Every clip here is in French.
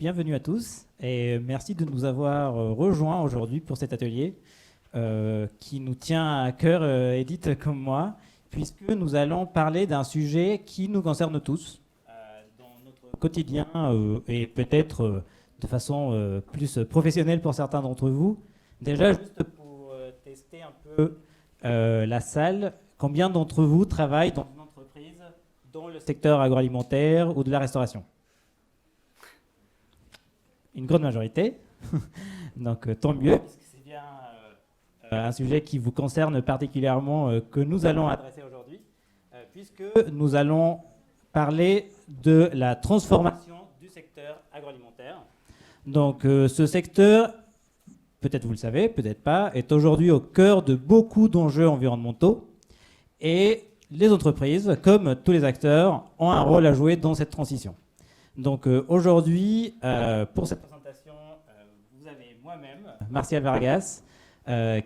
bienvenue à tous et merci de nous avoir rejoints aujourd'hui pour cet atelier qui nous tient à cœur, Edith comme moi, puisque nous allons parler d'un sujet qui nous concerne tous dans notre quotidien et peut-être de façon plus professionnelle pour certains d'entre vous. Déjà, juste pour tester un peu la salle, combien d'entre vous travaillent dans une entreprise dans le secteur agroalimentaire ou de la restauration ? Une grande majorité, donc tant mieux, puisque c'est bien un sujet qui vous concerne particulièrement que nous allons adresser aujourd'hui, puisque nous allons parler de la transformation du secteur agroalimentaire. Donc ce secteur, peut-être vous le savez, peut-être pas, est aujourd'hui au cœur de beaucoup d'enjeux environnementaux et les entreprises, comme tous les acteurs, ont un rôle à jouer dans cette transition. Donc aujourd'hui, pour cette présentation, vous avez moi-même, Martial Vargas,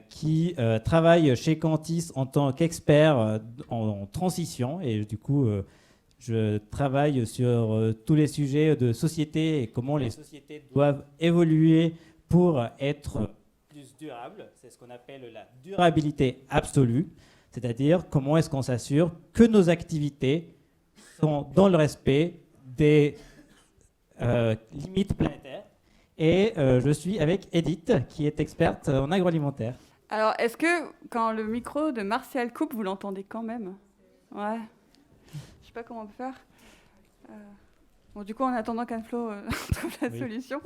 qui travaille chez Cantis en tant qu'expert en transition. Et du coup, je travaille sur tous les sujets de société et comment les sociétés doivent évoluer pour être plus durables. C'est ce qu'on appelle la durabilité absolue. C'est-à-dire comment est-ce qu'on s'assure que nos activités sont dans le respect des limites planétaires. Et je suis avec Edith, qui est experte en agroalimentaire. Alors, est-ce que quand le micro de Martial coupe, vous l'entendez quand même ? Ouais. Je sais pas comment on peut faire. Bon, du coup, en attendant qu'Anne-Flo trouve la solution.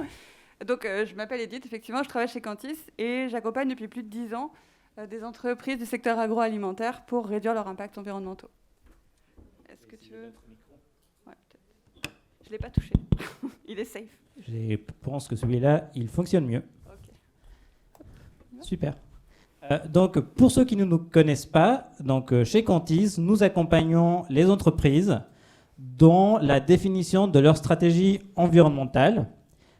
Donc, je m'appelle Edith, effectivement, je travaille chez Cantis et j'accompagne depuis plus de 10 ans des entreprises du secteur agroalimentaire pour réduire leurs impacts environnementaux. Est-ce que tu veux... Ouais, peut-être. Je ne l'ai pas touché. Il est safe. Je pense que celui-là, il fonctionne mieux. Okay. Super. Donc, pour ceux qui ne nous connaissent pas, donc, chez Cantis, nous accompagnons les entreprises dans la définition de leur stratégie environnementale,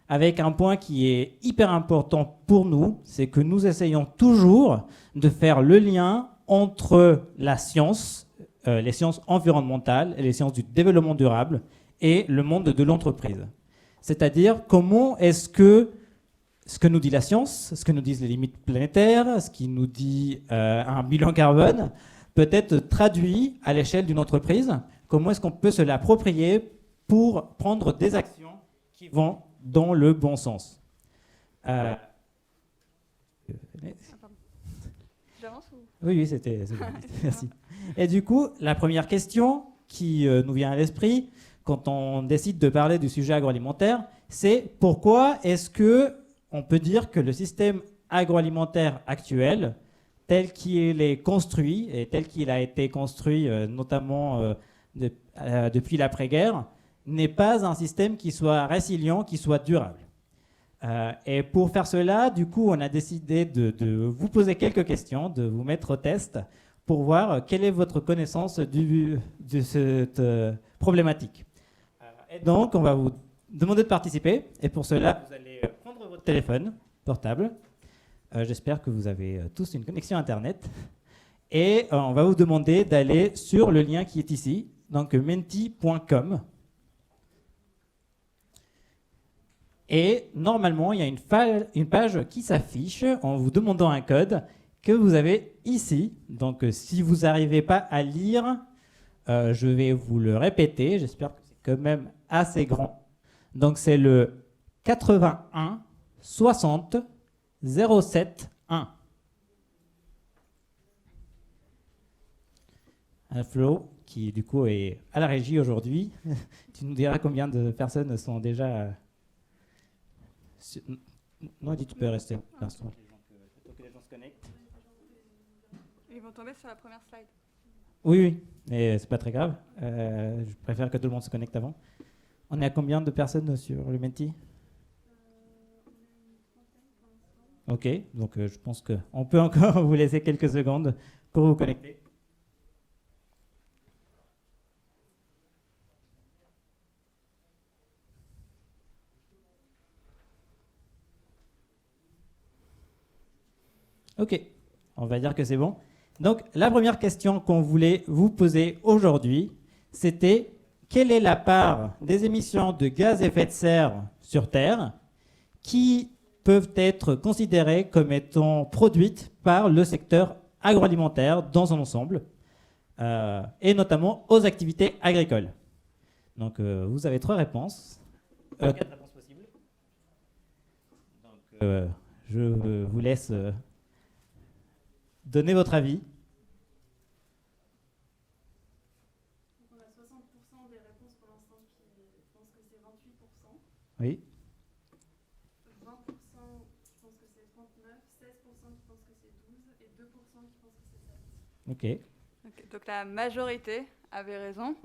avec un point qui est hyper important pour nous, c'est que nous essayons toujours de faire le lien entre la science, les sciences environnementales et les sciences du développement durable et le monde de l'entreprise. C'est-à-dire comment est-ce que ce que nous dit la science, ce que nous disent les limites planétaires, ce qui nous dit un bilan carbone, peut être traduit à l'échelle d'une entreprise. Comment est-ce qu'on peut se l'approprier pour prendre des actions qui vont dans le bon sens. J'avance ou... Oui, c'était bon. Merci. Et du coup, la première question qui nous vient à l'esprit quand on décide de parler du sujet agroalimentaire, c'est pourquoi est-ce qu'on peut dire que le système agroalimentaire actuel, tel qu'il est construit et tel qu'il a été construit notamment depuis l'après-guerre, n'est pas un système qui soit résilient, qui soit durable. Et pour faire cela, du coup, on a décidé de vous poser quelques questions, de vous mettre au test pour voir quelle est votre connaissance de cette problématique. Et donc, on va vous demander de participer. Et pour cela, vous allez prendre votre téléphone portable. J'espère que vous avez tous une connexion Internet. Et on va vous demander d'aller sur le lien qui est ici, donc menti.com. Et normalement, il y a une page qui s'affiche en vous demandant un code que vous avez ici. Donc, si vous n'arrivez pas à lire, je vais vous le répéter. J'espère que c'est quand même assez grand. Donc, c'est le 81 60 07 1. Flo, qui du coup est à la régie aujourd'hui, tu nous diras combien de personnes sont déjà... Non, dis, tu peux rester l'instant. Que les gens se connectent. Ils vont tomber sur la première slide. Oui, mais c'est pas très grave. Je préfère que tout le monde se connecte avant. On est à combien de personnes sur le Menti ? Ok, donc je pense qu'on peut encore vous laisser quelques secondes pour vous connecter. Ok, on va dire que c'est bon. Donc, la première question qu'on voulait vous poser aujourd'hui, c'était quelle est la part des émissions de gaz à effet de serre sur Terre qui peuvent être considérées comme étant produites par le secteur agroalimentaire dans son ensemble, et notamment aux activités agricoles. Donc vous avez 3 réponses, 4 réponses possibles. Donc je vous laisse donner votre avis. On a 60% des réponses pour l'instant qui pensent que c'est 28%. Oui. 20% qui pensent que c'est 39%, 16% qui pensent que c'est 12% et 2% qui pensent que c'est 7%. Ok. Donc la majorité avait raison.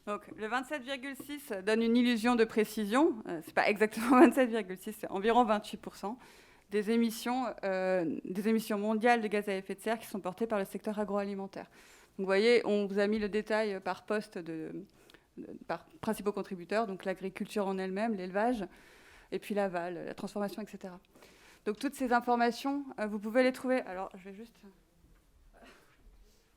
Donc le 27,6 donne une illusion de précision. C'est pas exactement 27,6, c'est environ 28% des émissions mondiales de gaz à effet de serre qui sont portées par le secteur agroalimentaire. Donc vous voyez, on vous a mis le détail par poste par principaux contributeurs, donc l'agriculture en elle-même, l'élevage, et puis l'aval, la transformation, etc. Donc toutes ces informations, vous pouvez les trouver. Alors je vais juste...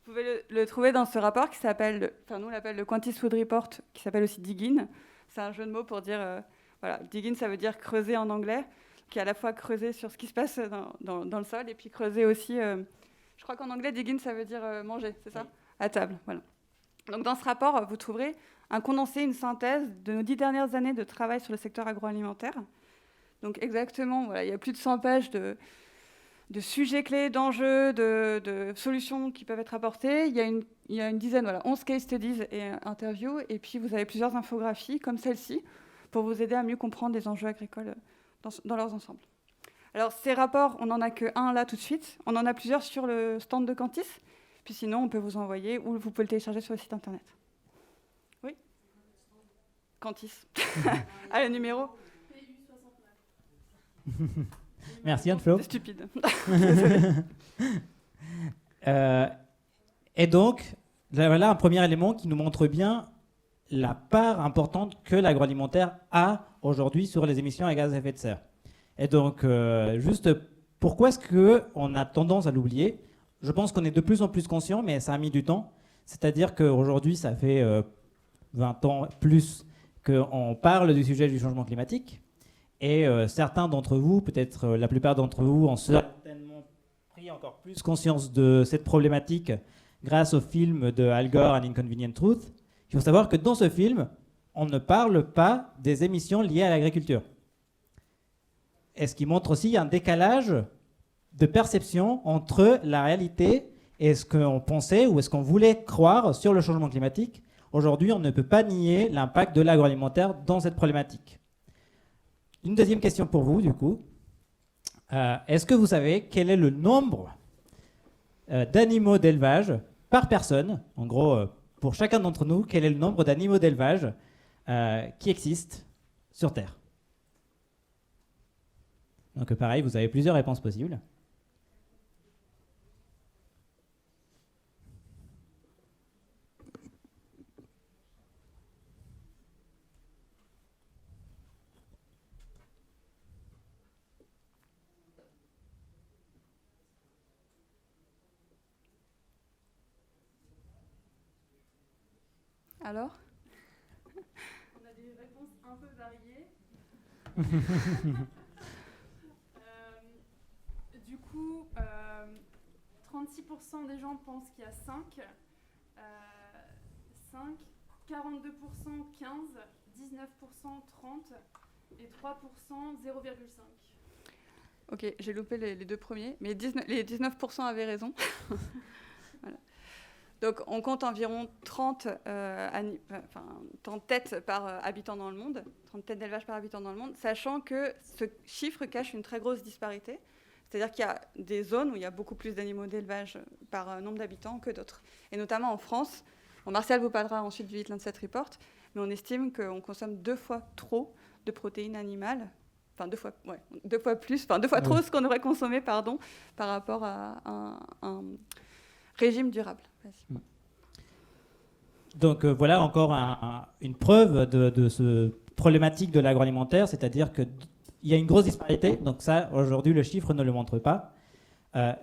Vous pouvez le trouver dans ce rapport qui s'appelle, nous on l'appelle le Quantis Food Report, qui s'appelle aussi Dig-in. C'est un jeu de mots pour dire, voilà, Dig-in ça veut dire creuser en anglais, qui est à la fois creuser sur ce qui se passe dans le sol, et puis creuser aussi, je crois qu'en anglais Dig-in ça veut dire manger, c'est ça ? À table, voilà. Donc dans ce rapport, vous trouverez un condensé, une synthèse de nos 10 dernières années de travail sur le secteur agroalimentaire. Donc exactement, voilà, il y a plus de 100 pages de sujets clés, d'enjeux, de solutions qui peuvent être apportées. Il y a une dizaine, 11 case studies et interviews. Et puis, vous avez plusieurs infographies comme celle-ci pour vous aider à mieux comprendre les enjeux agricoles dans leurs ensembles. Alors, ces rapports, on n'en a qu'un là tout de suite. On en a plusieurs sur le stand de Quantis. Puis sinon, on peut vous envoyer ou vous pouvez le télécharger sur le site internet. Oui ? Quantis. Ah, le numéro ? Merci Anne-Flo. C'est stupide. Et donc, voilà un premier élément qui nous montre bien la part importante que l'agroalimentaire a aujourd'hui sur les émissions à gaz à effet de serre. Et donc, juste pourquoi est-ce qu'on a tendance à l'oublier ? Je pense qu'on est de plus en plus conscient, mais ça a mis du temps. C'est-à-dire qu'aujourd'hui, ça fait 20 ans plus qu'on parle du sujet du changement climatique. Et certains d'entre vous, peut-être la plupart d'entre vous, ont certainement pris encore plus conscience de cette problématique grâce au film de Al Gore, An Inconvenient Truth. Il faut savoir que dans ce film, on ne parle pas des émissions liées à l'agriculture. Et ce qui montre aussi un décalage de perception entre la réalité et ce qu'on pensait ou ce qu'on voulait croire sur le changement climatique. Aujourd'hui, on ne peut pas nier l'impact de l'agroalimentaire dans cette problématique. Une deuxième question pour vous, du coup. Est-ce que vous savez quel est le nombre d'animaux d'élevage par personne ? En gros, pour chacun d'entre nous, quel est le nombre d'animaux d'élevage qui existent sur Terre ? Donc pareil, vous avez plusieurs réponses possibles. Alors ? On a des réponses un peu variées. Du coup, 36% des gens pensent qu'il y a 5, 42% 15, 19% 30 et 3% 0,5. Ok, j'ai loupé les deux premiers, mais les 19% avaient raison. Voilà. Donc on compte environ 30 têtes par habitant dans le monde, 30 têtes d'élevage par habitant dans le monde, sachant que ce chiffre cache une très grosse disparité. C'est-à-dire qu'il y a des zones où il y a beaucoup plus d'animaux d'élevage par nombre d'habitants que d'autres. Et notamment en France, Martial vous parlera ensuite du Eat Lancet Report, mais on estime qu'on consomme 2 fois trop de protéines animales, enfin 2 fois trop ce qu'on aurait consommé, par rapport à un régime durable. Vas-y. Donc voilà encore une preuve de ce problématique de l'agroalimentaire, c'est-à-dire qu'il y a une grosse disparité, donc ça aujourd'hui le chiffre ne le montre pas,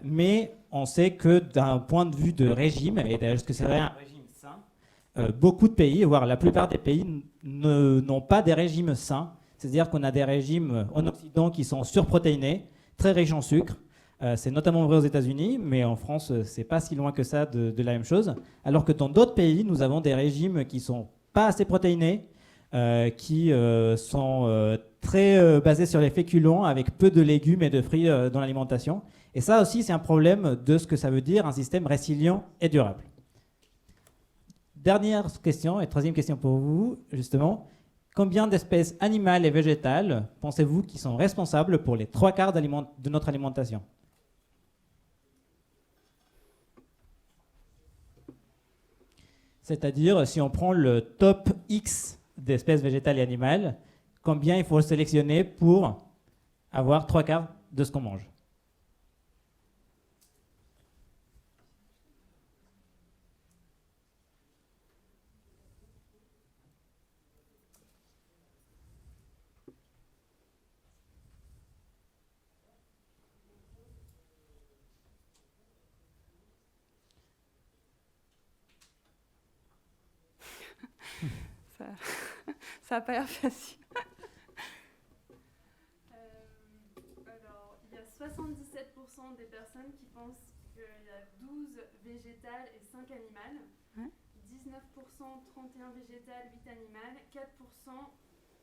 mais on sait que d'un point de vue de régime, et d'ailleurs ce que serait un régime sain, beaucoup de pays, voire la plupart des pays, n'ont pas des régimes sains. C'est-à-dire qu'on a des régimes en Occident qui sont surprotéinés, très riches en sucre. C'est notamment vrai aux États-Unis, mais en France, c'est pas si loin que ça de la même chose. Alors que dans d'autres pays, nous avons des régimes qui sont pas assez protéinés, qui sont très basés sur les féculents, avec peu de légumes et de fruits dans l'alimentation. Et ça aussi, c'est un problème de ce que ça veut dire un système résilient et durable. Dernière question et troisième question pour vous, justement. Combien d'espèces animales et végétales pensez-vous qui sont responsables pour les 3/4 de notre alimentation ? C'est-à-dire, si on prend le top X d'espèces végétales et animales, combien il faut sélectionner pour avoir 3/4 de ce qu'on mange ? Ça n'a pas l'air facile. Alors, il y a 77% des personnes qui pensent qu'il y a 12 végétales et 5 animales. Ouais. 19% 31 végétales, 8 animales. 4%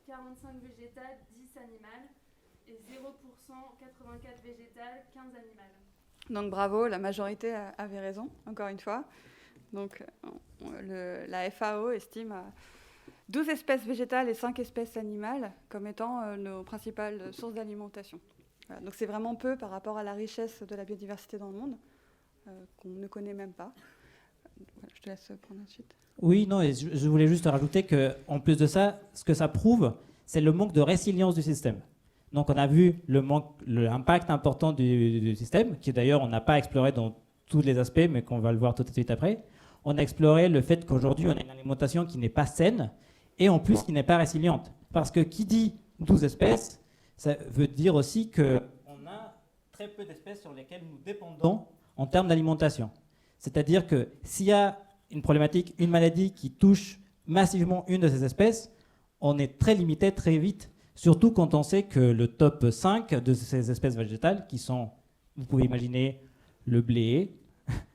45 végétales, 10 animales. Et 0% 84 végétales, 15 animales. Donc bravo, la majorité avait raison, encore une fois. Donc la FAO estime 12 espèces végétales et 5 espèces animales comme étant nos principales sources d'alimentation. Voilà, donc c'est vraiment peu par rapport à la richesse de la biodiversité dans le monde, qu'on ne connaît même pas. Voilà, je te laisse prendre ensuite. Oui, non, et je voulais juste rajouter qu'en plus de ça, ce que ça prouve, c'est le manque de résilience du système. Donc on a vu l'impact important du système, qui d'ailleurs on n'a pas exploré dans tous les aspects, mais qu'on va le voir tout de suite après. On a exploré le fait qu'aujourd'hui on a une alimentation qui n'est pas saine, et en plus qui n'est pas résiliente. Parce que qui dit 12 espèces, ça veut dire aussi qu'on a très peu d'espèces sur lesquelles nous dépendons en termes d'alimentation. C'est-à-dire que s'il y a une problématique, une maladie qui touche massivement une de ces espèces, on est très limité très vite. Surtout quand on sait que le top 5 de ces espèces végétales, qui sont, vous pouvez imaginer, le blé,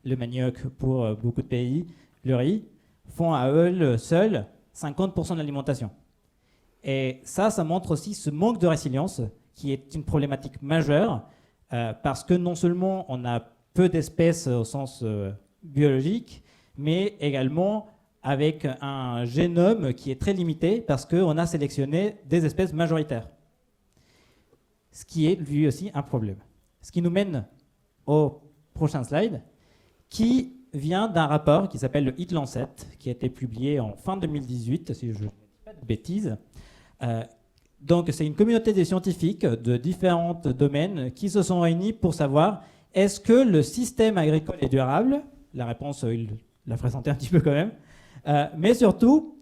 le manioc pour beaucoup de pays, le riz, font à eux seuls 50% de l'alimentation. Et ça montre aussi ce manque de résilience qui est une problématique majeure parce que non seulement on a peu d'espèces au sens biologique, mais également avec un génome qui est très limité parce qu'on a sélectionné des espèces majoritaires. Ce qui est lui aussi un problème. Ce qui nous mène au prochain slide, qui vient d'un rapport qui s'appelle le Heat-Lancet, qui a été publié en fin 2018, si je ne dis pas de bêtises. Donc c'est une communauté de scientifiques de différents domaines qui se sont réunis pour savoir est-ce que le système agricole est durable ? La réponse, il l'a présenté un petit peu quand même. Mais surtout,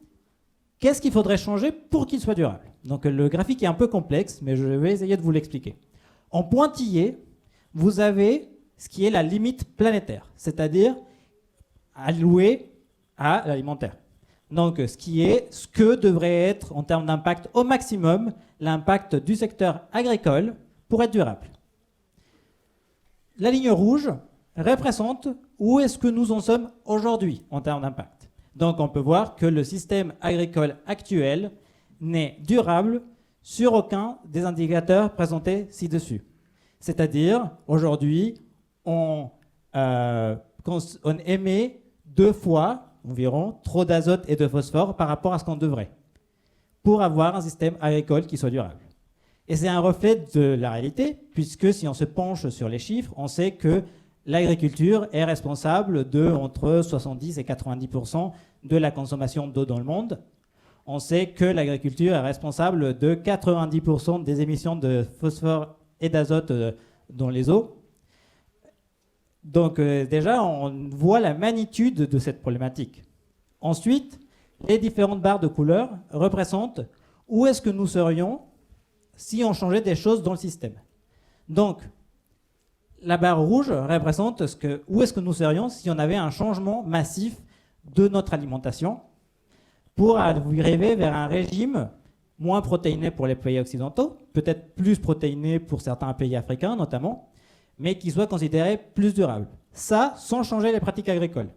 qu'est-ce qu'il faudrait changer pour qu'il soit durable ? Donc le graphique est un peu complexe, mais je vais essayer de vous l'expliquer. En pointillé, vous avez ce qui est la limite planétaire, c'est-à-dire allouée à l'alimentaire. Donc ce que devrait être en termes d'impact au maximum l'impact du secteur agricole pour être durable. La ligne rouge représente où est-ce que nous en sommes aujourd'hui en termes d'impact. Donc on peut voir que le système agricole actuel n'est durable sur aucun des indicateurs présentés ci-dessus. C'est-à-dire, aujourd'hui, on émet 2 fois environ trop d'azote et de phosphore par rapport à ce qu'on devrait pour avoir un système agricole qui soit durable. Et c'est un reflet de la réalité, puisque si on se penche sur les chiffres, on sait que l'agriculture est responsable de entre 70 et 90% de la consommation d'eau dans le monde. On sait que l'agriculture est responsable de 90% des émissions de phosphore et d'azote dans les eaux. Donc déjà, on voit la magnitude de cette problématique. Ensuite, les différentes barres de couleur représentent où est-ce que nous serions si on changeait des choses dans le système. Donc, la barre rouge représente où est-ce que nous serions si on avait un changement massif de notre alimentation pour arriver vers un régime moins protéiné pour les pays occidentaux, peut-être plus protéiné pour certains pays africains notamment, mais qui soit considéré plus durable. Ça, sans changer les pratiques agricoles.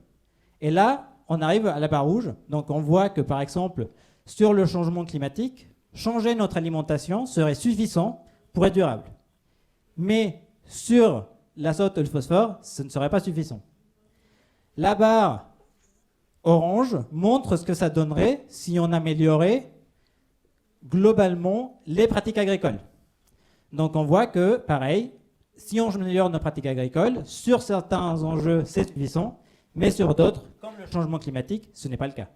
Et là, on arrive à la barre rouge. Donc on voit que, par exemple, sur le changement climatique, changer notre alimentation serait suffisant pour être durable. Mais sur l'azote et le phosphore, ce ne serait pas suffisant. La barre orange montre ce que ça donnerait si on améliorait globalement les pratiques agricoles. Donc on voit que, pareil, si on améliore nos pratiques agricoles, sur certains enjeux, c'est suffisant, mais sur d'autres, comme le changement climatique, ce n'est pas le cas.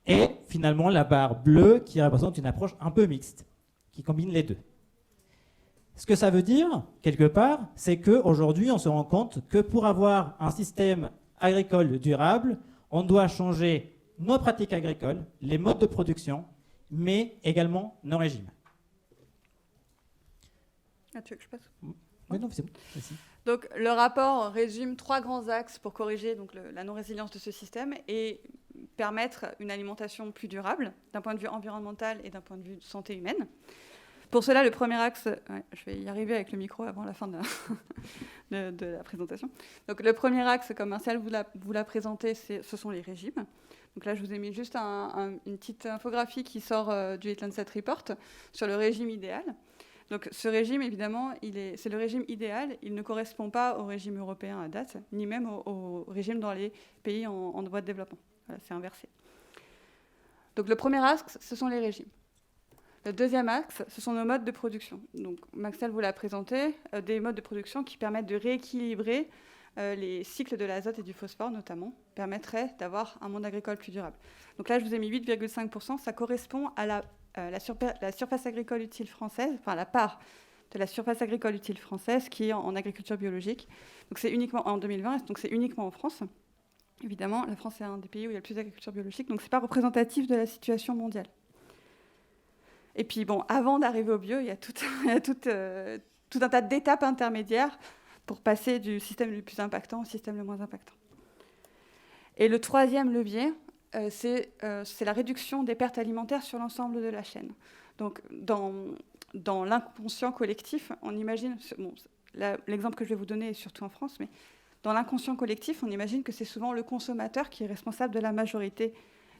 Et finalement, la barre bleue qui représente une approche un peu mixte, qui combine les deux. Ce que ça veut dire, quelque part, c'est qu'aujourd'hui, on se rend compte que pour avoir un système agricole durable, on doit changer nos pratiques agricoles, les modes de production, mais également nos régimes. Ah, tu veux que je passe ? Oui, non, c'est bon. Merci. Donc, le rapport résume 3 grands axes pour corriger donc, la non-résilience de ce système et permettre une alimentation plus durable d'un point de vue environnemental et d'un point de vue de santé humaine. Pour cela, le premier axe, je vais y arriver avec le micro avant la fin de la présentation. Donc, le premier axe, comme Martial vous l'a présenté, ce sont les régimes. Donc là, je vous ai mis juste une petite infographie qui sort du Eat Lancet Report sur le régime idéal. Donc ce régime, évidemment, c'est le régime idéal. Il ne correspond pas au régime européen à date, ni même au régime dans les pays en voie de développement. Voilà, c'est inversé. Donc le premier axe, ce sont les régimes. Le deuxième axe, ce sont nos modes de production. Donc Martial vous l'a présenté, des modes de production qui permettent de rééquilibrer les cycles de l'azote et du phosphore, notamment, permettraient d'avoir un monde agricole plus durable. Donc là, je vous ai mis 8,5%. Ça correspond à la surface agricole utile française, enfin la part de la surface agricole utile française qui est en agriculture biologique. Donc c'est uniquement en 2020, donc c'est uniquement en France. Évidemment, la France est un des pays où il y a le plus d'agriculture biologique, donc c'est pas représentatif de la situation mondiale. Et puis bon, avant d'arriver au bio, il y a tout un tas d'étapes intermédiaires pour passer du système le plus impactant au système le moins impactant. Et le troisième levier, c'est la réduction des pertes alimentaires sur l'ensemble de la chaîne. Donc, dans l'inconscient collectif, on imagine, bon, l'exemple que je vais vous donner est surtout en France, mais dans l'inconscient collectif, on imagine que c'est souvent le consommateur qui est responsable de la majorité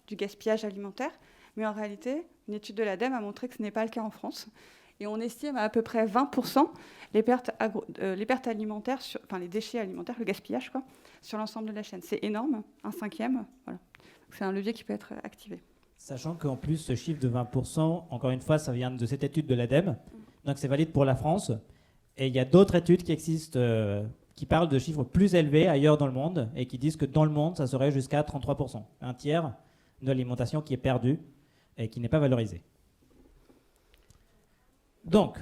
du gaspillage alimentaire. Mais en réalité, une étude de l'ADEME a montré que ce n'est pas le cas en France. Et on estime à peu près 20% les pertes alimentaires, enfin les déchets alimentaires, le gaspillage, quoi, sur l'ensemble de la chaîne. C'est énorme, 1/5. Voilà. C'est un levier qui peut être activé. Sachant qu'en plus, ce chiffre de 20%, encore une fois, ça vient de cette étude de l'ADEME, donc c'est valide pour la France. Et il y a d'autres études qui existent qui parlent de chiffres plus élevés ailleurs dans le monde et qui disent que dans le monde, ça serait jusqu'à 33%. Un tiers de l'alimentation qui est perdue et qui n'est pas valorisée. Donc,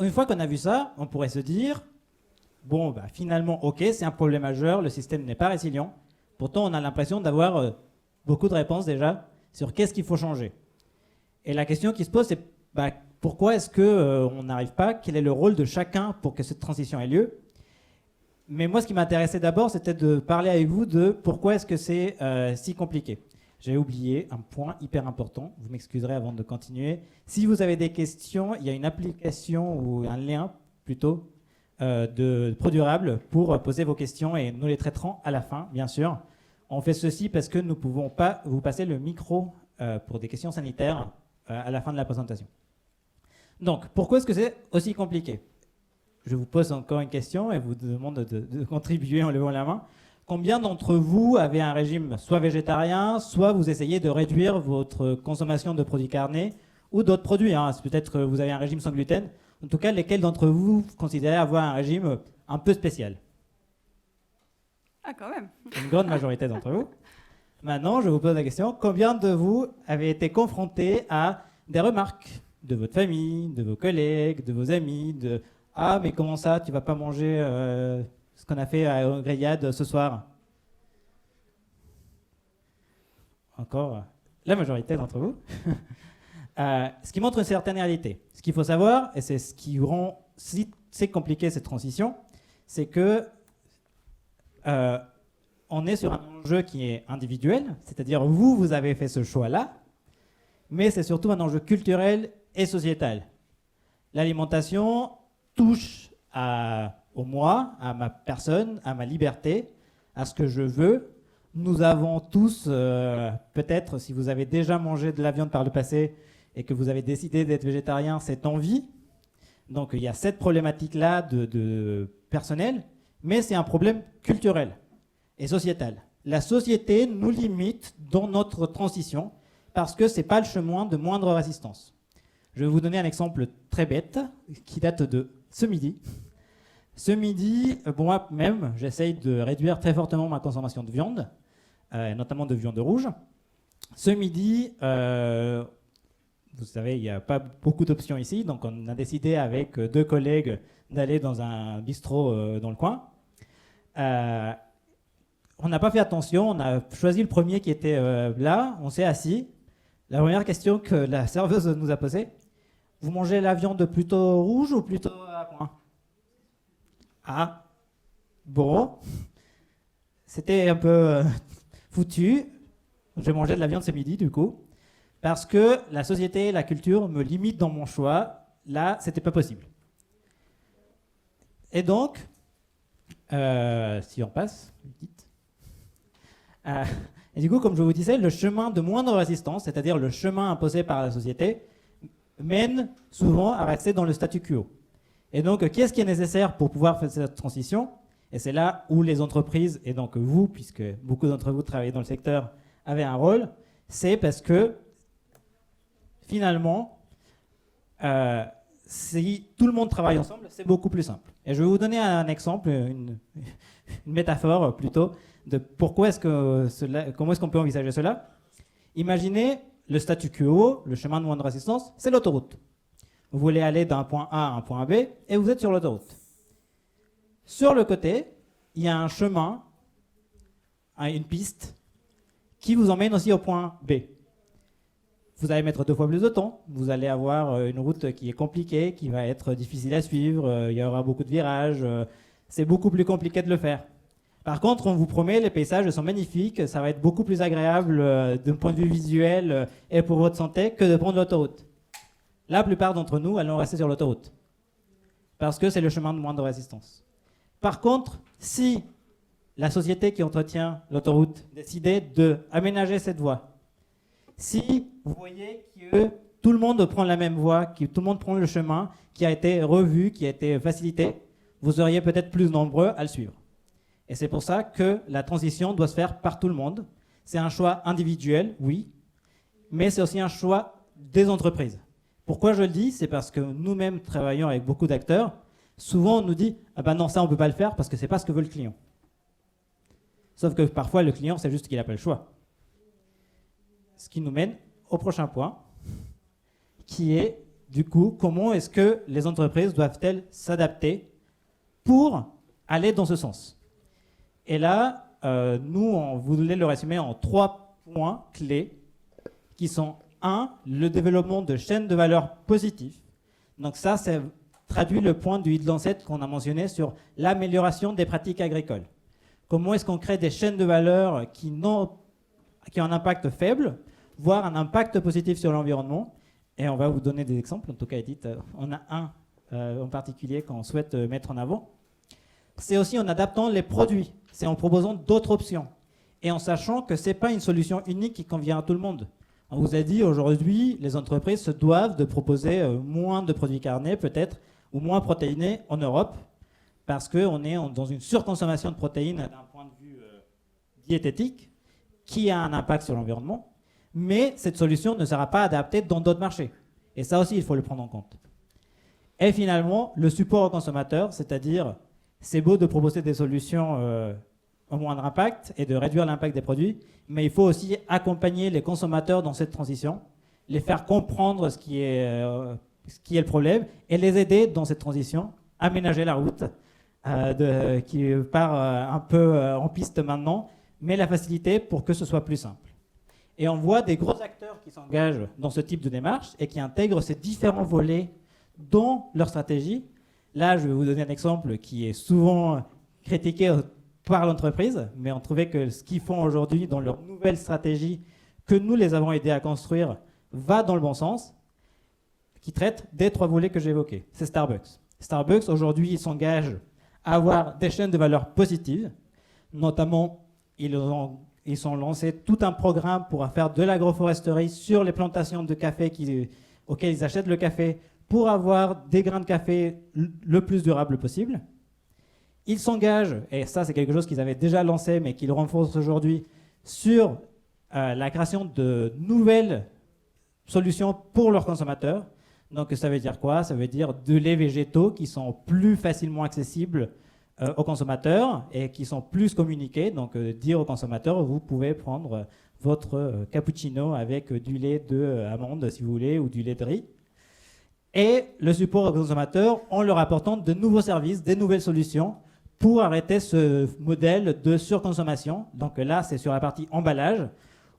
une fois qu'on a vu ça, on pourrait se dire, bon, bah, finalement, ok, c'est un problème majeur, le système n'est pas résilient. Pourtant, on a l'impression d'avoir beaucoup de réponses déjà sur qu'est-ce qu'il faut changer. Et la question qui se pose, c'est bah, pourquoi est-ce qu'on n'arrive pas? Quel est le rôle de chacun pour que cette transition ait lieu? Mais moi, ce qui m'intéressait d'abord, c'était de parler avec vous de pourquoi est-ce que c'est si compliqué. J'ai oublié un point hyper important. Vous m'excuserez avant de continuer. Si vous avez des questions, il y a une application ou un lien plutôt de ProDurable pour poser vos questions et nous les traiterons à la fin, bien sûr. On fait ceci parce que nous ne pouvons pas vous passer le micro pour des questions sanitaires à la fin de la présentation. Donc, pourquoi est-ce que c'est aussi compliqué? Je vous pose encore une question et vous demande de contribuer en levant la main. Combien d'entre vous avez un régime soit végétarien, soit vous essayez de réduire votre consommation de produits carnés ou d'autres produits, hein. Peut-être que vous avez un régime sans gluten. En tout cas, lesquels d'entre vous considérez avoir un régime un peu spécial? Ah, quand même. Une grande majorité d'entre vous. Maintenant, je vous pose la question, combien de vous avez été confrontés à des remarques de votre famille, de vos collègues, de vos amis, de « Ah, mais comment ça, tu ne vas pas manger ce qu'on a fait à grillade ce soir ?» Encore la majorité d'entre vous. Ce qui montre une certaine réalité. Ce qu'il faut savoir, et c'est ce qui rend si c'est compliqué cette transition, c'est que on est sur un enjeu qui est individuel, c'est-à-dire vous avez fait ce choix-là, mais c'est surtout un enjeu culturel et sociétal. L'alimentation touche au moi, à ma personne, à ma liberté, à ce que je veux. Nous avons tous, peut-être, si vous avez déjà mangé de la viande par le passé et que vous avez décidé d'être végétarien, cette envie. Donc il y a cette problématique-là de personnel, mais c'est un problème culturel et sociétal. La société nous limite dans notre transition parce que ce n'est pas le chemin de moindre résistance. Je vais vous donner un exemple très bête qui date de ce midi. Ce midi, moi-même, j'essaye de réduire très fortement ma consommation de viande, notamment de viande rouge. Ce midi, vous savez, il n'y a pas beaucoup d'options ici, donc on a décidé avec 2 collègues d'aller dans un bistrot dans le coin. On n'a pas fait attention, on a choisi le premier qui était là, on s'est assis. La première question que la serveuse nous a posée, vous mangez la viande plutôt rouge ou plutôt à point? Ah, bon, c'était un peu foutu. J'ai mangé de la viande ce midi du coup, parce que la société et la culture me limitent dans mon choix. Là, c'était pas possible. Et donc, si on passe, vite. Et du coup, comme je vous disais, le chemin de moindre résistance, c'est-à-dire le chemin imposé par la société, mène souvent à rester dans le statu quo. Et donc, qu'est-ce qui est nécessaire pour pouvoir faire cette transition? Et c'est là où les entreprises, et donc vous, puisque beaucoup d'entre vous travaillez dans le secteur, avaient un rôle, c'est parce que finalement, si tout le monde travaille ensemble, c'est beaucoup plus simple. Et je vais vous donner un exemple, une métaphore plutôt, de comment est-ce qu'on peut envisager cela. Imaginez le statu quo, le chemin de moindre résistance, c'est l'autoroute. Vous voulez aller d'un point A à un point B et vous êtes sur l'autoroute. Sur le côté, il y a un chemin, une piste, qui vous emmène aussi au point B. Vous allez mettre 2 fois plus de temps, vous allez avoir une route qui est compliquée, qui va être difficile à suivre, il y aura beaucoup de virages, c'est beaucoup plus compliqué de le faire. Par contre, on vous promet, les paysages sont magnifiques, ça va être beaucoup plus agréable d'un point de vue visuel et pour votre santé que de prendre l'autoroute. La plupart d'entre nous allons rester sur l'autoroute parce que c'est le chemin de moindre résistance. Par contre, si la société qui entretient l'autoroute décidait d'aménager cette voie, si vous voyez que tout le monde prend la même voie, que tout le monde prend le chemin qui a été revu, qui a été facilité, vous seriez peut-être plus nombreux à le suivre. Et c'est pour ça que la transition doit se faire par tout le monde. C'est un choix individuel, oui, mais c'est aussi un choix des entreprises. Pourquoi je le dis? C'est parce que nous-mêmes travaillons avec beaucoup d'acteurs. Souvent, on nous dit « Ah ben non, ça, on ne peut pas le faire parce que ce n'est pas ce que veut le client. » Sauf que parfois, le client, c'est juste qu'il n'a pas le choix. Ce qui nous mène au prochain point, qui est, du coup, comment est-ce que les entreprises doivent-elles s'adapter pour aller dans ce sens? Et là, nous, on voulait le résumer en 3 points clés, qui sont 1, le développement de chaînes de valeur positives. Donc ça traduit le point du Heat Lancet qu'on a mentionné sur l'amélioration des pratiques agricoles. Comment est-ce qu'on crée des chaînes de valeur qui ont un impact faible, voire un impact positif sur l'environnement? Et on va vous donner des exemples. En tout cas, Edith, on a un en particulier qu'on souhaite mettre en avant. C'est aussi en adaptant les produits, c'est en proposant d'autres options et en sachant que ce n'est pas une solution unique qui convient à tout le monde. On vous a dit aujourd'hui, les entreprises se doivent de proposer moins de produits carnés peut-être ou moins protéinés en Europe parce qu'on est dans une surconsommation de protéines d'un point de vue diététique qui a un impact sur l'environnement, mais cette solution ne sera pas adaptée dans d'autres marchés. Et ça aussi, il faut le prendre en compte. Et finalement, le support aux consommateurs, c'est-à-dire c'est beau de proposer des solutions au moindre impact et de réduire l'impact des produits, mais il faut aussi accompagner les consommateurs dans cette transition, les faire comprendre ce qui est le problème et les aider dans cette transition, aménager la route qui part un peu en piste maintenant, mais la faciliter pour que ce soit plus simple. Et on voit des gros acteurs qui s'engagent dans ce type de démarche et qui intègrent ces différents volets dans leur stratégie. Là, je vais vous donner un exemple qui est souvent critiqué par l'entreprise, mais on trouvait que ce qu'ils font aujourd'hui dans leur nouvelle stratégie, que nous les avons aidés à construire, va dans le bon sens, qui traite des 3 volets que j'ai évoqués. C'est Starbucks. Starbucks, aujourd'hui, ils s'engagent à avoir des chaînes de valeur positives. Notamment, ils ont lancé tout un programme pour faire de l'agroforesterie sur les plantations de café auxquelles ils achètent le café pour avoir des grains de café le plus durable possible. Ils s'engagent, et ça c'est quelque chose qu'ils avaient déjà lancé mais qu'ils renforcent aujourd'hui, sur la création de nouvelles solutions pour leurs consommateurs. Donc ça veut dire quoi? Ça veut dire de lait végétaux qui sont plus facilement accessibles aux consommateurs et qui sont plus communiqués. Donc dire aux consommateurs, vous pouvez prendre votre cappuccino avec du lait d'amande si vous voulez, ou du lait de riz. Et le support aux consommateurs en leur apportant de nouveaux services, des nouvelles solutions pour arrêter ce modèle de surconsommation. Donc là, c'est sur la partie emballage,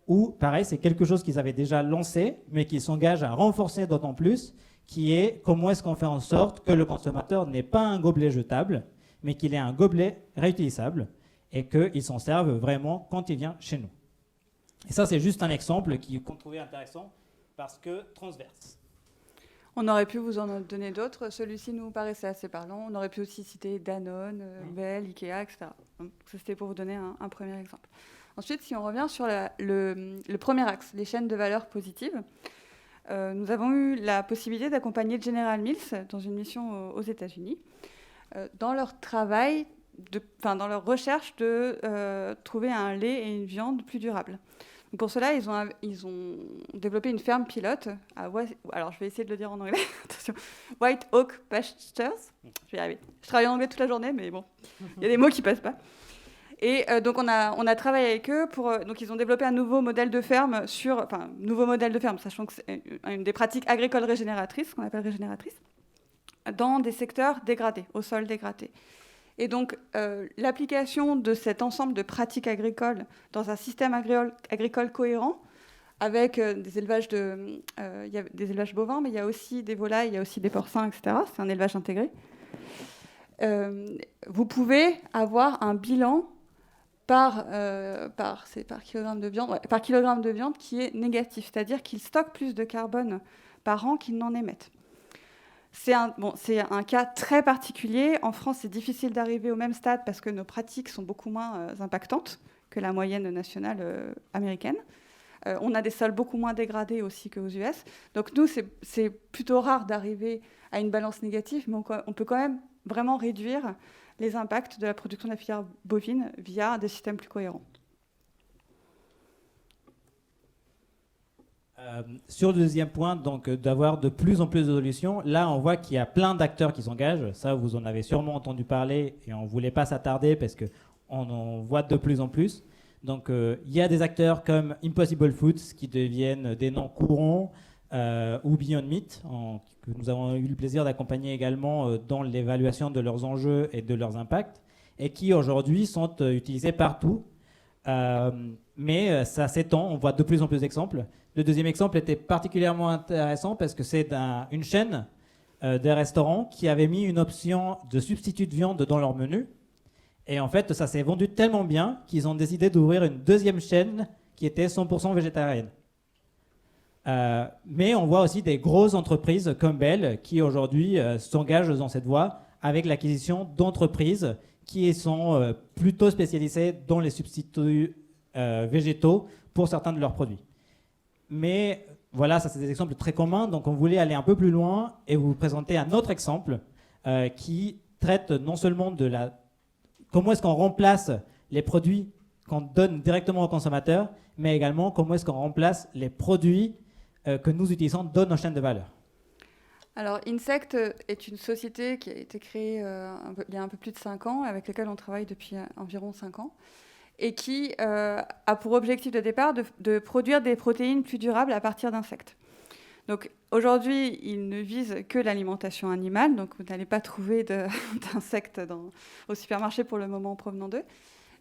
où, pareil, c'est quelque chose qu'ils avaient déjà lancé, mais qu'ils s'engagent à renforcer d'autant plus, qui est comment est-ce qu'on fait en sorte que le consommateur n'ait pas un gobelet jetable, mais qu'il ait un gobelet réutilisable, et qu'il s'en serve vraiment quand il vient chez nous. Et ça, c'est juste un exemple qu'on trouvait intéressant, parce que transverse. On aurait pu vous en donner d'autres. Celui-ci nous paraissait assez parlant. On aurait pu aussi citer Danone, Bell, Ikea, etc. Donc, ça, c'était pour vous donner un premier exemple. Ensuite, si on revient sur le premier axe, les chaînes de valeur positives, nous avons eu la possibilité d'accompagner General Mills dans une mission aux États-Unis dans leur travail, dans leur recherche de trouver un lait et une viande plus durables. Donc pour cela, ils ont développé une ferme pilote à alors je vais essayer de le dire en anglais. Attention, White Oak Pastures. Je vais y arriver. Je travaille en anglais toute la journée, mais bon, il y a des mots qui passent pas. Et donc on a travaillé avec eux donc ils ont développé un nouveau modèle de ferme sachant que c'est une des pratiques agricoles régénératrices, qu'on appelle régénératrices, dans des secteurs dégradés, au sol dégradé. Et donc l'application de cet ensemble de pratiques agricoles dans un système agricole cohérent, avec des élevages il y a des élevages bovins, mais il y a aussi des volailles, il y a aussi des porcins, etc. C'est un élevage intégré. Vous pouvez avoir un bilan par kilogramme de viande qui est négatif, c'est-à-dire qu'ils stockent plus de carbone par an qu'ils n'en émettent. C'est un cas très particulier. En France, c'est difficile d'arriver au même stade parce que nos pratiques sont beaucoup moins impactantes que la moyenne nationale américaine. On a des sols beaucoup moins dégradés aussi qu'aux US. Donc nous, c'est plutôt rare d'arriver à une balance négative, mais on peut quand même vraiment réduire les impacts de la production de la filière bovine via des systèmes plus cohérents. Sur le deuxième point, donc d'avoir de plus en plus de solutions, là on voit qu'il y a plein d'acteurs qui s'engagent. Ça, vous en avez sûrement entendu parler et on ne voulait pas s'attarder parce qu'on en voit de plus en plus. Donc il y a des acteurs comme Impossible Foods qui deviennent des noms courants, ou Beyond Meat, que nous avons eu le plaisir d'accompagner également dans l'évaluation de leurs enjeux et de leurs impacts, et qui aujourd'hui sont utilisés partout. Mais ça s'étend, on voit de plus en plus d'exemples. Le deuxième exemple était particulièrement intéressant parce que c'est une chaîne des restaurants qui avait mis une option de substitut de viande dans leur menu. Et en fait, ça s'est vendu tellement bien qu'ils ont décidé d'ouvrir une deuxième chaîne qui était 100% végétarienne. Mais on voit aussi des grosses entreprises comme Bell qui aujourd'hui s'engagent dans cette voie avec l'acquisition d'entreprises qui sont plutôt spécialisées dans les substituts végétaux pour certains de leurs produits. Mais voilà, ça c'est des exemples très communs, donc on voulait aller un peu plus loin et vous présenter un autre exemple qui traite non seulement de comment est-ce qu'on remplace les produits qu'on donne directement aux consommateurs, mais également comment est-ce qu'on remplace les produits que nous utilisons dans nos chaînes de valeur. Alors, Insect est une société qui a été créée il y a un peu plus de 5 ans, avec laquelle on travaille depuis environ 5 ans, et qui a pour objectif de départ de produire des protéines plus durables à partir d'insectes. Donc, aujourd'hui, il ne vise que l'alimentation animale, donc vous n'allez pas trouver d'insectes au supermarché pour le moment provenant d'eux.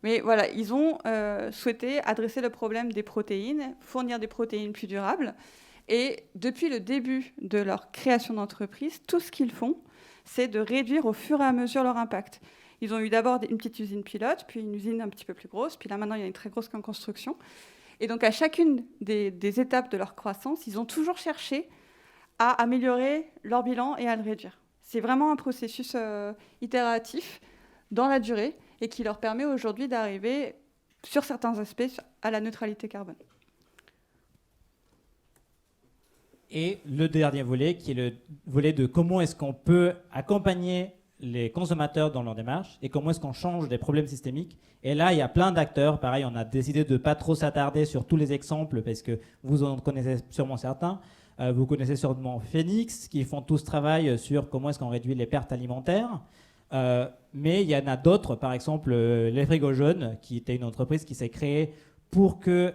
Mais voilà, ils ont souhaité adresser le problème des protéines, fournir des protéines plus durables. Et depuis le début de leur création d'entreprise, tout ce qu'ils font, c'est de réduire au fur et à mesure leur impact. Ils ont eu d'abord une petite usine pilote, puis une usine un petit peu plus grosse, puis là maintenant il y a une très grosse en construction. Et donc à chacune des étapes de leur croissance, ils ont toujours cherché à améliorer leur bilan et à le réduire. C'est vraiment un processus itératif dans la durée et qui leur permet aujourd'hui d'arriver sur certains aspects à la neutralité carbone. Et le dernier volet, qui est le volet de comment est-ce qu'on peut accompagner les consommateurs dans leur démarche et comment est-ce qu'on change des problèmes systémiques. Et là, il y a plein d'acteurs. Pareil, on a décidé de ne pas trop s'attarder sur tous les exemples parce que vous en connaissez sûrement certains. Vous connaissez sûrement Phoenix, qui font tout ce travail sur comment est-ce qu'on réduit les pertes alimentaires. Mais il y en a d'autres, par exemple les Frigos Jaunes, qui était une entreprise qui s'est créée pour que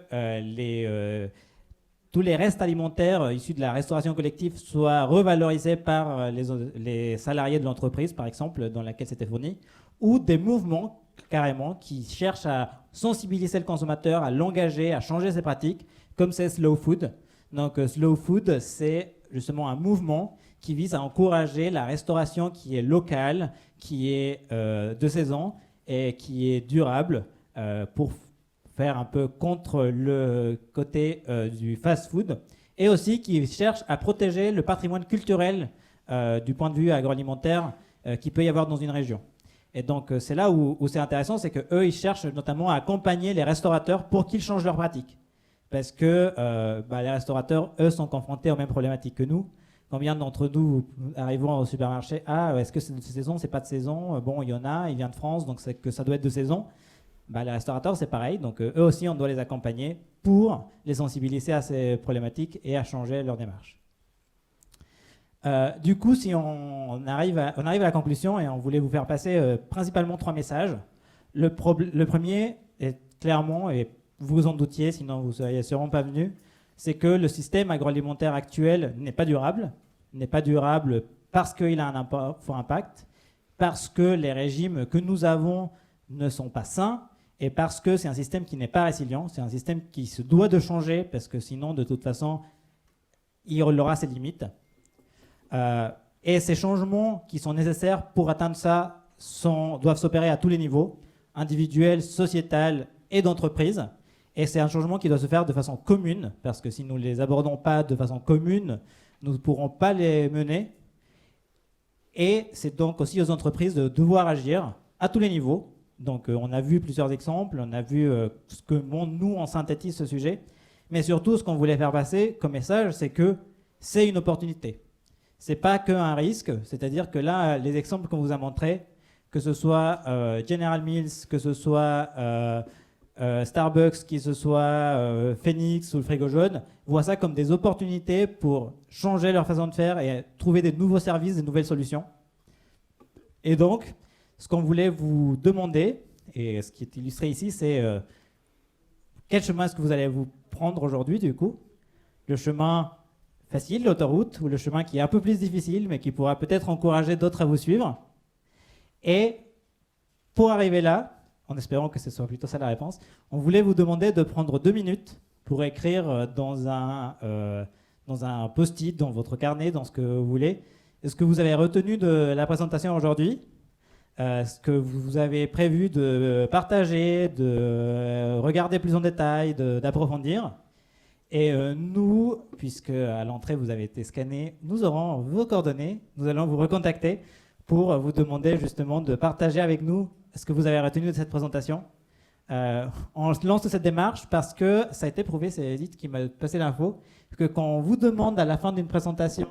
tous les restes alimentaires issus de la restauration collective soient revalorisés par les salariés de l'entreprise, par exemple, dans laquelle c'était fourni, ou des mouvements, carrément, qui cherchent à sensibiliser le consommateur, à l'engager, à changer ses pratiques, comme c'est Slow Food. Donc, Slow Food, c'est justement un mouvement qui vise à encourager la restauration qui est locale, qui est de saison et qui est durable pour faire un peu contre le côté du fast-food, et aussi qui cherche à protéger le patrimoine culturel du point de vue agroalimentaire qu'il peut y avoir dans une région. Et donc c'est là où c'est intéressant, c'est qu'eux, ils cherchent notamment à accompagner les restaurateurs pour qu'ils changent leurs pratiques. Parce que les restaurateurs, eux, sont confrontés aux mêmes problématiques que nous. Combien d'entre nous arrivons au supermarché, est-ce que c'est de saison, c'est pas de saison, bon, il y en a, il vient de France, donc c'est que ça doit être de saison. Les restaurateurs, c'est pareil. Donc, eux aussi, on doit les accompagner pour les sensibiliser à ces problématiques et à changer leur démarche. Du coup, si on arrive à la conclusion et on voulait vous faire passer principalement 3 messages. Le premier est clairement, et vous vous en doutiez, sinon vous ne seriez sûrement pas venus, c'est que le système agroalimentaire actuel n'est pas durable. N'est pas durable parce qu'il a un fort impact, parce que les régimes que nous avons ne sont pas sains, et parce que c'est un système qui n'est pas résilient, c'est un système qui se doit de changer, parce que sinon, de toute façon, il aura ses limites. Et ces changements qui sont nécessaires pour atteindre ça doivent s'opérer à tous les niveaux, individuels, sociétal et d'entreprise. Et c'est un changement qui doit se faire de façon commune, parce que si nous ne les abordons pas de façon commune, nous ne pourrons pas les mener. Et c'est donc aussi aux entreprises de devoir agir à tous les niveaux. Donc on a vu plusieurs exemples, on a vu ce que nous on synthétise ce sujet, mais surtout ce qu'on voulait faire passer comme message, c'est que c'est une opportunité. C'est pas qu'un risque, c'est-à-dire que là, les exemples qu'on vous a montrés, que ce soit General Mills, que ce soit Starbucks, que ce soit Phoenix ou le Frigo Jaune, voient ça comme des opportunités pour changer leur façon de faire et trouver des nouveaux services, des nouvelles solutions. Et donc, ce qu'on voulait vous demander, et ce qui est illustré ici, c'est quel chemin est-ce que vous allez vous prendre aujourd'hui, du coup? Le chemin facile, l'autoroute, ou le chemin qui est un peu plus difficile, mais qui pourra peut-être encourager d'autres à vous suivre. Et pour arriver là, en espérant que ce soit plutôt ça la réponse, on voulait vous demander de prendre 2 minutes pour écrire dans un post-it, dans votre carnet, dans ce que vous voulez, ce que vous avez retenu de la présentation aujourd'hui, ce que vous avez prévu de partager, de regarder plus en détail, d'approfondir. Et nous, puisque à l'entrée vous avez été scanné, nous aurons vos coordonnées, nous allons vous recontacter pour vous demander justement de partager avec nous ce que vous avez retenu de cette présentation. On lance cette démarche parce que ça a été prouvé, c'est Edith qui m'a passé l'info, que quand on vous demande à la fin d'une présentation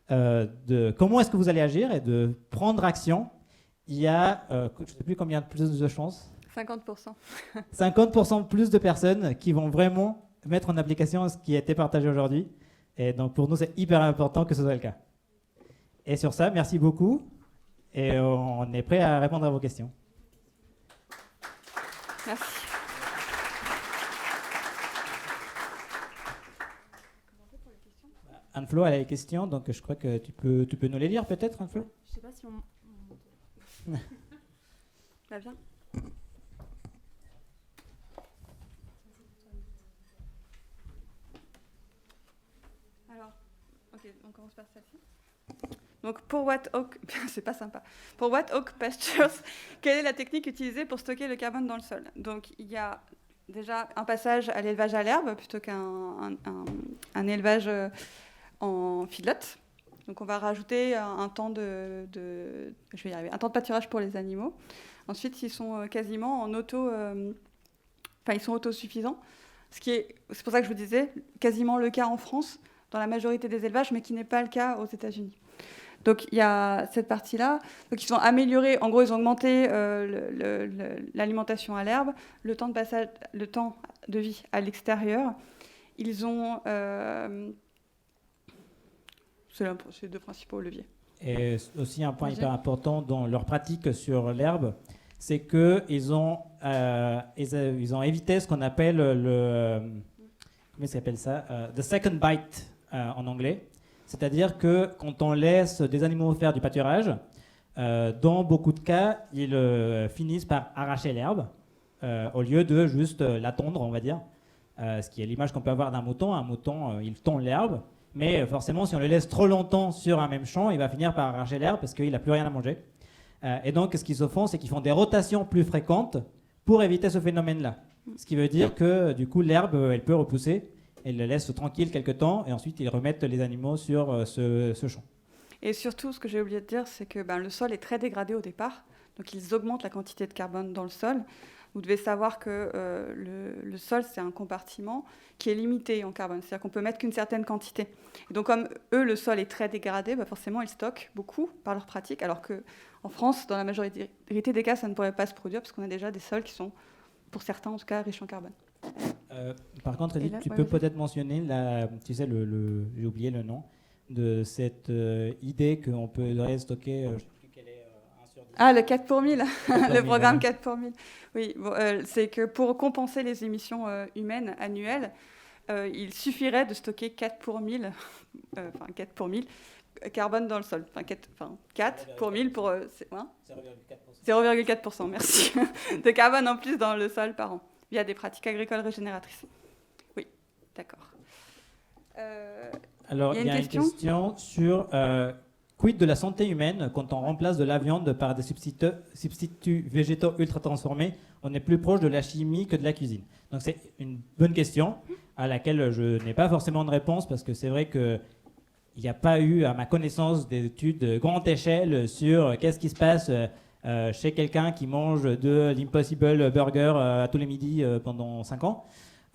de comment est-ce que vous allez agir et de prendre action, il y a, je ne sais plus combien de plus de chances. 50%. 50% plus de personnes qui vont vraiment mettre en application ce qui a été partagé aujourd'hui. Et donc pour nous, c'est hyper important que ce soit le cas. Et sur ça, merci beaucoup. Et on est prêt à répondre à vos questions. Merci. Anne-Flo a les questions, donc je crois que tu peux nous les lire peut-être, Anne-Flo? Je sais pas si on... Là, viens. Alors, ok, on commence par celle-ci. Donc pour White Oak, c'est pas sympa. Pour White Oak Pastures, quelle est la technique utilisée pour stocker le carbone dans le sol? Donc il y a déjà un passage à l'élevage à l'herbe plutôt qu'un un élevage en feedlot. Donc on va rajouter un temps je vais y arriver, un temps de pâturage pour les animaux. Ensuite, ils sont quasiment en ils sont autosuffisants. C'est pour ça que je vous disais, quasiment le cas en France, dans la majorité des élevages, mais qui n'est pas le cas aux États-Unis. Donc il y a cette partie-là. Donc ils ont amélioré, en gros, ils ont augmenté l'alimentation à l'herbe, le temps de vie à l'extérieur. Ils ont c'est les deux principaux leviers. Et aussi un point hyper important dans leur pratique sur l'herbe, c'est qu'ils ont évité ce qu'on appelle comment ça s'appelle ça, the second bite en anglais. C'est-à-dire que quand on laisse des animaux faire du pâturage, dans beaucoup de cas, ils finissent par arracher l'herbe au lieu de juste la tondre, on va dire. Ce qui est l'image qu'on peut avoir d'un mouton. Un mouton, il tond l'herbe. Mais forcément, si on le laisse trop longtemps sur un même champ, il va finir par arracher l'herbe parce qu'il n'a plus rien à manger. Et donc, ce qu'ils se font, c'est qu'ils font des rotations plus fréquentes pour éviter ce phénomène-là. Ce qui veut dire que, du coup, l'herbe, elle peut repousser. Ils le laissent tranquille quelques temps et ensuite, ils remettent les animaux sur ce champ. Et surtout, ce que j'ai oublié de dire, c'est que le sol est très dégradé au départ. Donc, ils augmentent la quantité de carbone dans le sol. Vous devez savoir que le sol, c'est un compartiment qui est limité en carbone. C'est-à-dire qu'on peut mettre qu'une certaine quantité. Et donc, comme eux, le sol est très dégradé, forcément, ils stockent beaucoup par leur pratique. Alors qu'en France, dans la majorité des cas, ça ne pourrait pas se produire parce qu'on a déjà des sols qui sont, pour certains en tout cas, riches en carbone. Par contre, Edith, tu peux peut-être mentionner, tu sais, j'ai oublié le nom, de cette idée qu'on peut stocker... le 4 pour 1000, le programme 4 pour 1000. Oui, c'est que pour compenser les émissions humaines annuelles, il suffirait de stocker 4 pour 1000 carbone dans le sol. 4 pour 1000 pour... 0,4%, merci, de carbone en plus dans le sol par an, via des pratiques agricoles régénératrices. Oui, d'accord. Alors, il y a une question sur... quid de la santé humaine quand on remplace de la viande par des substituts végétaux ultra transformés? On est plus proche de la chimie que de la cuisine. Donc c'est une bonne question à laquelle je n'ai pas forcément de réponse parce que c'est vrai qu'il n'y a pas eu, à ma connaissance, des études de grande échelle sur qu'est-ce qui se passe chez quelqu'un qui mange de l'Impossible Burger à tous les midis pendant 5 ans,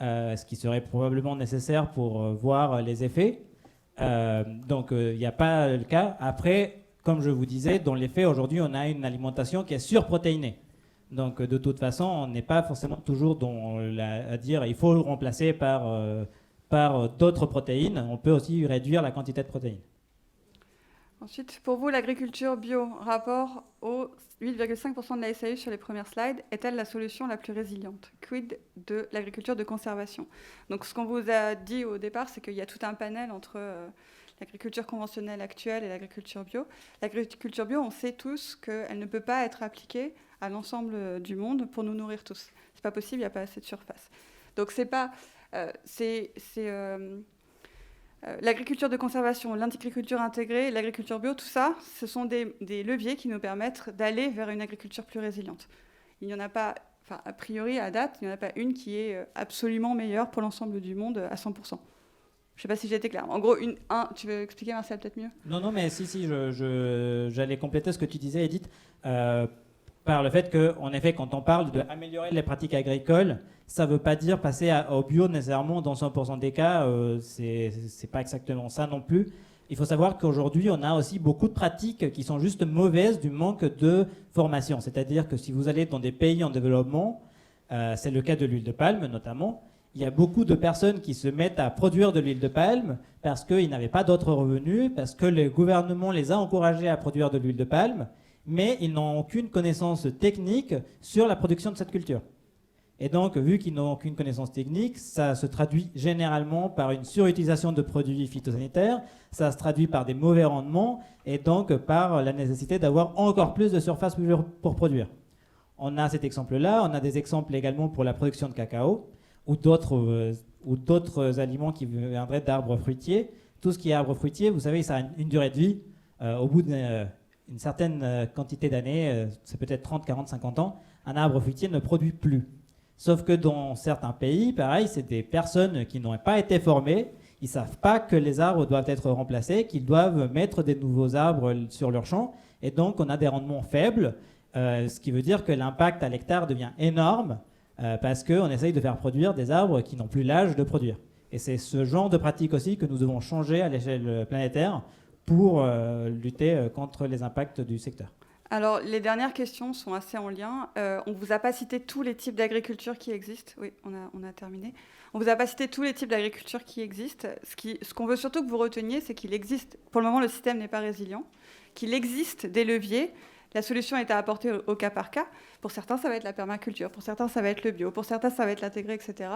ce qui serait probablement nécessaire pour voir les effets. Donc il n'y a pas le cas. Après, comme je vous disais, dans les faits, aujourd'hui, on a une alimentation qui est surprotéinée. Donc de toute façon, on n'est pas forcément toujours à dire il faut le remplacer par d'autres protéines. On peut aussi réduire la quantité de protéines. Ensuite, pour vous, l'agriculture bio, rapport aux 8,5% de la SAU sur les premières slides, est-elle la solution la plus résiliente? Quid de l'agriculture de conservation? Donc, ce qu'on vous a dit au départ, c'est qu'il y a tout un panel entre l'agriculture conventionnelle actuelle et l'agriculture bio. L'agriculture bio, on sait tous qu'elle ne peut pas être appliquée à l'ensemble du monde pour nous nourrir tous. C'est pas possible, il n'y a pas assez de surface. Donc, c'est pas... l'agriculture de conservation, l'agriculture intégrée, l'agriculture bio, tout ça, ce sont des leviers qui nous permettent d'aller vers une agriculture plus résiliente. Il n'y en a pas, a priori, à date, il n'y en a pas une qui est absolument meilleure pour l'ensemble du monde à 100%. Je ne sais pas si j'ai été claire. En gros, tu veux expliquer, Martial, peut-être mieux? Non, mais si, j'allais compléter ce que tu disais, Edith, par le fait qu'en effet, quand on parle d'améliorer les pratiques agricoles, ça ne veut pas dire passer au bio nécessairement dans 100% des cas. C'est pas exactement ça non plus. Il faut savoir qu'aujourd'hui, on a aussi beaucoup de pratiques qui sont juste mauvaises du manque de formation. C'est-à-dire que si vous allez dans des pays en développement, c'est le cas de l'huile de palme notamment, il y a beaucoup de personnes qui se mettent à produire de l'huile de palme parce qu'ils n'avaient pas d'autres revenus, parce que le gouvernement les a encouragés à produire de l'huile de palme, mais ils n'ont aucune connaissance technique sur la production de cette culture. Et donc, vu qu'ils n'ont aucune connaissance technique, ça se traduit généralement par une surutilisation de produits phytosanitaires, ça se traduit par des mauvais rendements et donc par la nécessité d'avoir encore plus de surface pour produire. On a cet exemple-là, on a des exemples également pour la production de cacao ou d'autres aliments qui viendraient d'arbres fruitiers. Tout ce qui est arbre fruitier, vous savez, ça a une durée de vie au bout d'une certaine quantité d'années, c'est peut-être 30, 40, 50 ans, un arbre fruitier ne produit plus. Sauf que dans certains pays, pareil, c'est des personnes qui n'ont pas été formées. Ils ne savent pas que les arbres doivent être remplacés, qu'ils doivent mettre des nouveaux arbres sur leur champ. Et donc, on a des rendements faibles, ce qui veut dire que l'impact à l'hectare devient énorme parce qu'on essaye de faire produire des arbres qui n'ont plus l'âge de produire. Et c'est ce genre de pratique aussi que nous devons changer à l'échelle planétaire pour lutter contre les impacts du secteur. Alors, les dernières questions sont assez en lien. On ne vous a pas cité tous les types d'agriculture qui existent. Oui, on a terminé. On ne vous a pas cité tous les types d'agriculture qui existent. Ce qu'on veut surtout que vous reteniez, c'est qu'il existe, pour le moment, le système n'est pas résilient, qu'il existe des leviers. La solution est à apporter au cas par cas. Pour certains, ça va être la permaculture. Pour certains, ça va être le bio. Pour certains, ça va être l'intégré, etc.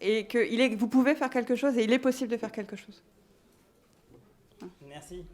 Et que vous pouvez faire quelque chose et il est possible de faire quelque chose. Merci.